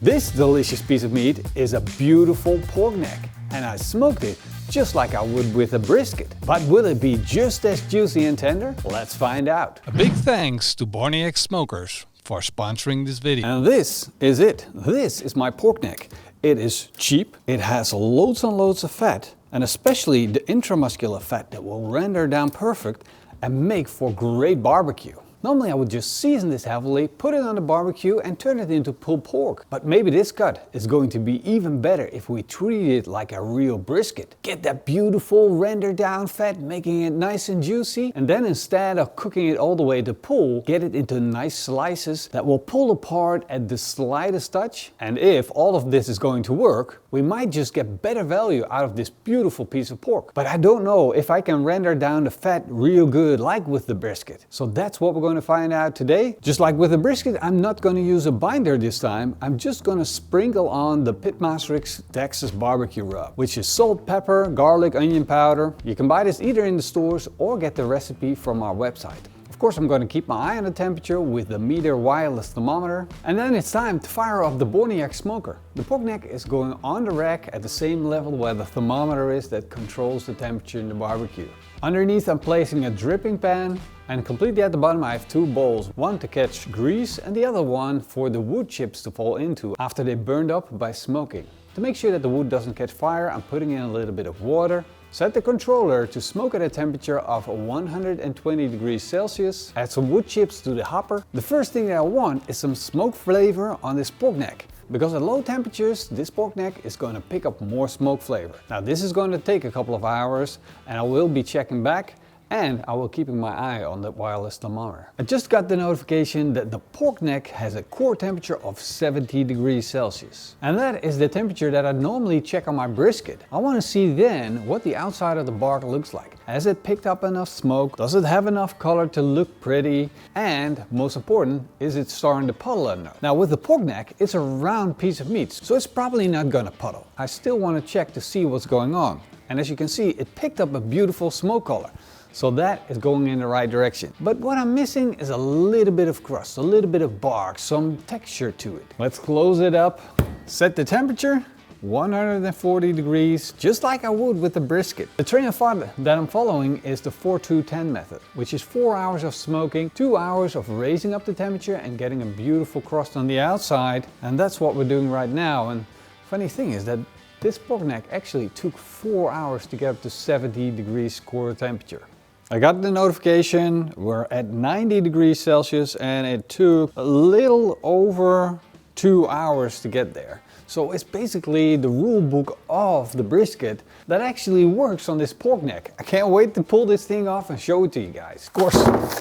This delicious piece of meat is a beautiful pork neck, and I smoked it just like I would with a brisket. But will it be just as juicy and tender? Let's find out. A big thanks to Borniak Smokers for sponsoring this video. And this is it. This is my pork neck. It is cheap, it has loads and loads of fat, and especially the intramuscular fat that will render down perfect and make for great barbecue. Normally I would just season this heavily, put it on the barbecue and turn it into pulled pork. But maybe this cut is going to be even better if we treat it like a real brisket. Get that beautiful rendered down fat, making it nice and juicy. And then instead of cooking it all the way to pull, get it into nice slices that will pull apart at the slightest touch. And if all of this is going to work, we might just get better value out of this beautiful piece of pork. But I don't know if I can render down the fat real good like with the brisket. So that's what we're going to find out today. Just like with the brisket, I'm not going to use a binder this time. I'm just going to sprinkle on the PitmasterX Texas barbecue rub, which is salt, pepper, garlic, onion powder. You can buy this either in the stores or get the recipe from our website. Of course, I'm going to keep my eye on the temperature with the meter wireless thermometer. And then it's time to fire up the Borniak smoker. The pork neck is going on the rack at the same level where the thermometer is that controls the temperature in the barbecue. Underneath I'm placing a dripping pan, and completely at the bottom I have two bowls, one to catch grease and the other one for the wood chips to fall into after they burned up by smoking. To make sure that the wood doesn't catch fire, I'm putting in a little bit of water. Set the controller to smoke at a temperature of 120 degrees Celsius. Add some wood chips to the hopper. The first thing that I want is some smoke flavor on this pork neck. Because at low temperatures, this pork neck is going to pick up more smoke flavor. Now this is going to take a couple of hours and I will be checking back. And I will keep my eye on the wireless thermometer. I just got the notification that the pork neck has a core temperature of 70 degrees Celsius. And that is the temperature that I normally check on my brisket. I want to see then what the outside of the bark looks like. Has it picked up enough smoke? Does it have enough color to look pretty? And most important, is it starting to puddle enough? Now with the pork neck, it's a round piece of meat, so it's probably not gonna puddle. I still want to check to see what's going on. And as you can see, it picked up a beautiful smoke color. So that is going in the right direction. But what I'm missing is a little bit of crust, a little bit of bark, some texture to it. Let's close it up. Set the temperature, 140 degrees, just like I would with the brisket. The train of thought that I'm following is the 4-2-10 method, which is 4 hours of smoking, 2 hours of raising up the temperature and getting a beautiful crust on the outside. And that's what we're doing right now. And funny thing is that this pork neck actually took 4 hours to get up to 70 degrees core temperature. I got the notification, we're at 90 degrees Celsius and it took a little over 2 hours to get there. So it's basically the rule book of the brisket that actually works on this pork neck. I can't wait to pull this thing off and show it to you guys. Of course,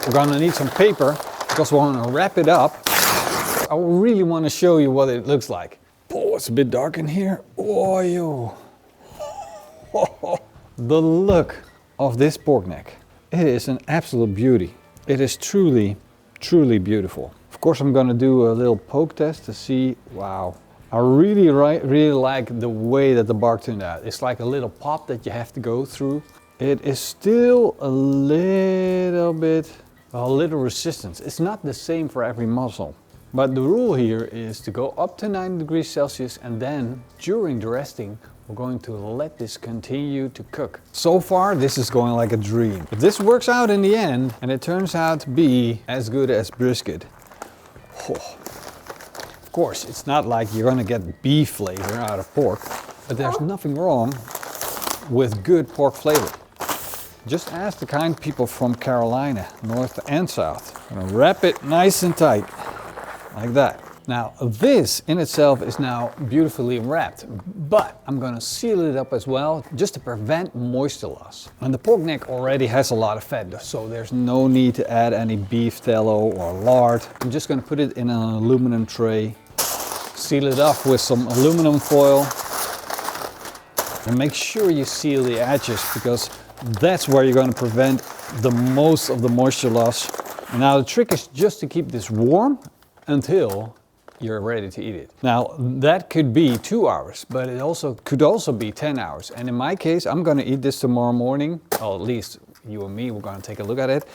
we're gonna need some paper because we're gonna wrap it up. I really want to show you what it looks like. Oh, it's a bit dark in here. Oh, yo. The look of this pork neck. It is an absolute beauty. It is truly, truly beautiful. Of course, I'm gonna do a little poke test to see, wow. I really like the way that the bark turned out. It's like a little pop that you have to go through. It is still a little resistance. It's not the same for every muzzle. But the rule here is to go up to 90 degrees Celsius and then during the resting, we're going to let this continue to cook. So far, this is going like a dream. If this works out in the end and it turns out to be as good as brisket, of course, it's not like you're gonna get beef flavor out of pork, but there's nothing wrong with good pork flavor. Just ask the kind people from Carolina, north and south. I'm gonna wrap it nice and tight, like that. Now this in itself is now beautifully wrapped, but I'm gonna seal it up as well just to prevent moisture loss. And the pork neck already has a lot of fat, so there's no need to add any beef tallow or lard. I'm just gonna put it in an aluminum tray, seal it off with some aluminum foil, and make sure you seal the edges because that's where you're gonna prevent the most of the moisture loss. And now the trick is just to keep this warm until you're ready to eat it. Now that could be 2 hours, but it could also be 10 hours. And in my case, I'm gonna eat this tomorrow morning. Well, at least you and me, we're gonna take a look at it.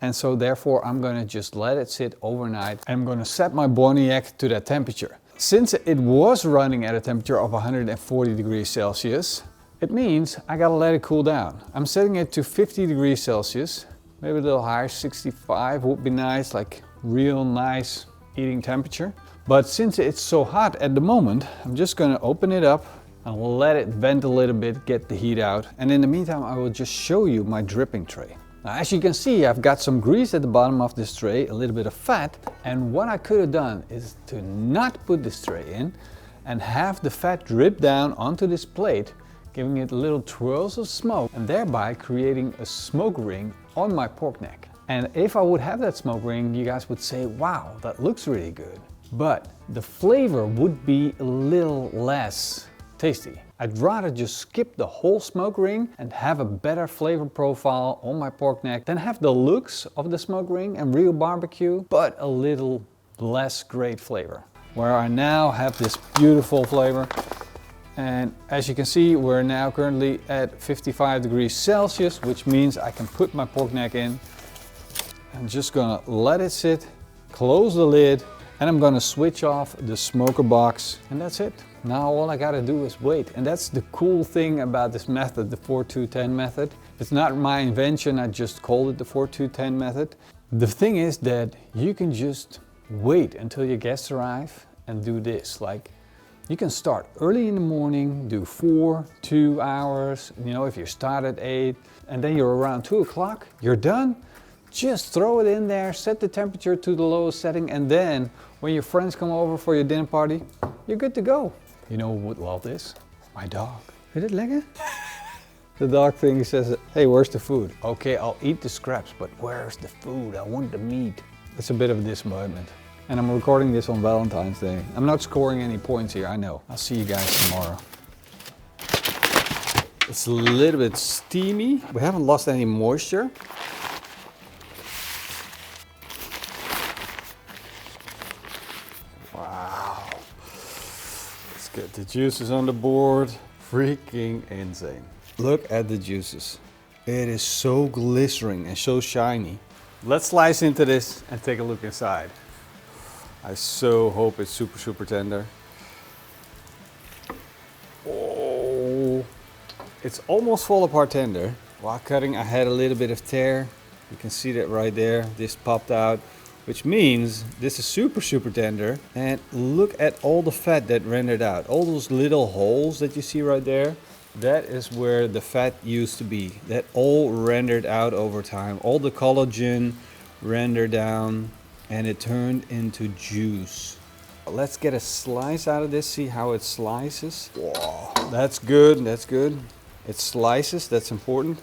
And so therefore I'm gonna just let it sit overnight. I'm gonna set my Borniak to that temperature. Since it was running at a temperature of 140 degrees Celsius, it means I gotta let it cool down. I'm setting it to 50 degrees Celsius, maybe a little higher, 65 would be nice, like real nice eating temperature. But since it's so hot at the moment, I'm just gonna open it up and let it vent a little bit, get the heat out. And in the meantime, I will just show you my dripping tray. Now, as you can see, I've got some grease at the bottom of this tray, a little bit of fat. And what I could have done is to not put this tray in and have the fat drip down onto this plate, giving it little twirls of smoke and thereby creating a smoke ring on my pork neck. And if I would have that smoke ring, you guys would say, wow, that looks really good. But the flavor would be a little less tasty. I'd rather just skip the whole smoke ring and have a better flavor profile on my pork neck than have the looks of the smoke ring and real barbecue, but a little less great flavor. Where I now have this beautiful flavor. And as you can see, we're now currently at 55 degrees Celsius, which means I can put my pork neck in. I'm just gonna let it sit, close the lid, and I'm gonna switch off the smoker box, and that's it. Now all I gotta do is wait. And that's the cool thing about this method, the 4-2-10 method. It's not my invention, I just called it the 4-2-10 method. The thing is that you can just wait until your guests arrive and do this. Like, you can start early in the morning, do 2 hours, you know, if you start at 8, and then you're around 2 o'clock, you're done. Just throw it in there, set the temperature to the lowest setting, and then when your friends come over for your dinner party, you're good to go. You know who would love this? My dog. Is it lekker? The dog thing says, hey, where's the food? Okay, I'll eat the scraps, but where's the food? I want the meat. It's a bit of a disappointment. And I'm recording this on Valentine's Day. I'm not scoring any points here, I know. I'll see you guys tomorrow. It's a little bit steamy. We haven't lost any moisture. Wow. Let's get the juices on the board. Freaking insane. Look at the juices. It is so glistening and so shiny. Let's slice into this and take a look inside. I so hope it's super, super tender. Oh, it's almost fall apart tender. While cutting, I had a little bit of tear. You can see that right there. This popped out, which means this is super, super tender. And look at all the fat that rendered out. All those little holes that you see right there. That is where the fat used to be. That all rendered out over time. All the collagen rendered down. And it turned into juice. Let's get a slice out of this, see how it slices. Whoa, that's good, that's good. It slices, that's important.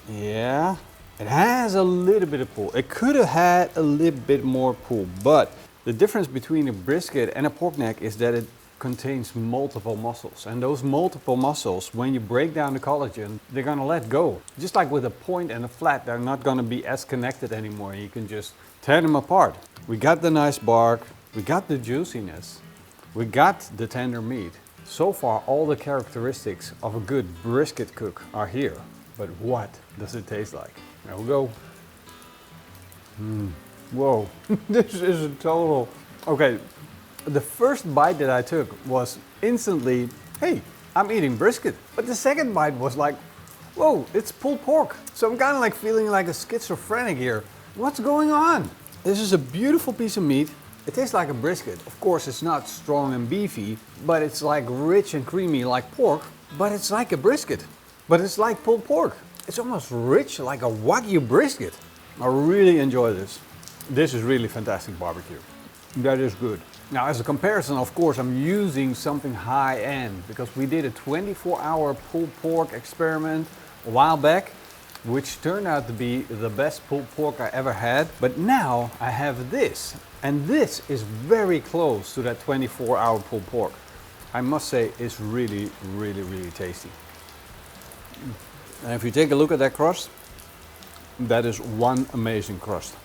Yeah, it has a little bit of pull. It could have had a little bit more pull, but the difference between a brisket and a pork neck is that it contains multiple muscles. And those multiple muscles, when you break down the collagen, they're gonna let go. Just like with a point and a flat, they're not gonna be as connected anymore. You can just tear them apart. We got the nice bark, we got the juiciness, we got the tender meat. So far, all the characteristics of a good brisket cook are here. But what does it taste like? There we go. Whoa, this is a total... Okay, the first bite that I took was instantly, hey, I'm eating brisket. But the second bite was like, whoa, it's pulled pork. So I'm kind of like feeling like a schizophrenic here. What's going on? This is a beautiful piece of meat. It tastes like a brisket. Of course, it's not strong and beefy, but it's like rich and creamy like pork, but it's like a brisket. But it's like pulled pork. It's almost rich like a Wagyu brisket. I really enjoy this. This is really fantastic barbecue. That is good. Now, as a comparison, of course, I'm using something high-end because we did a 24-hour pulled pork experiment a while back, which turned out to be the best pulled pork I ever had. But now I have this, and this is very close to that 24-hour pulled pork. I must say it's really, really, really tasty. And if you take a look at that crust, that is one amazing crust.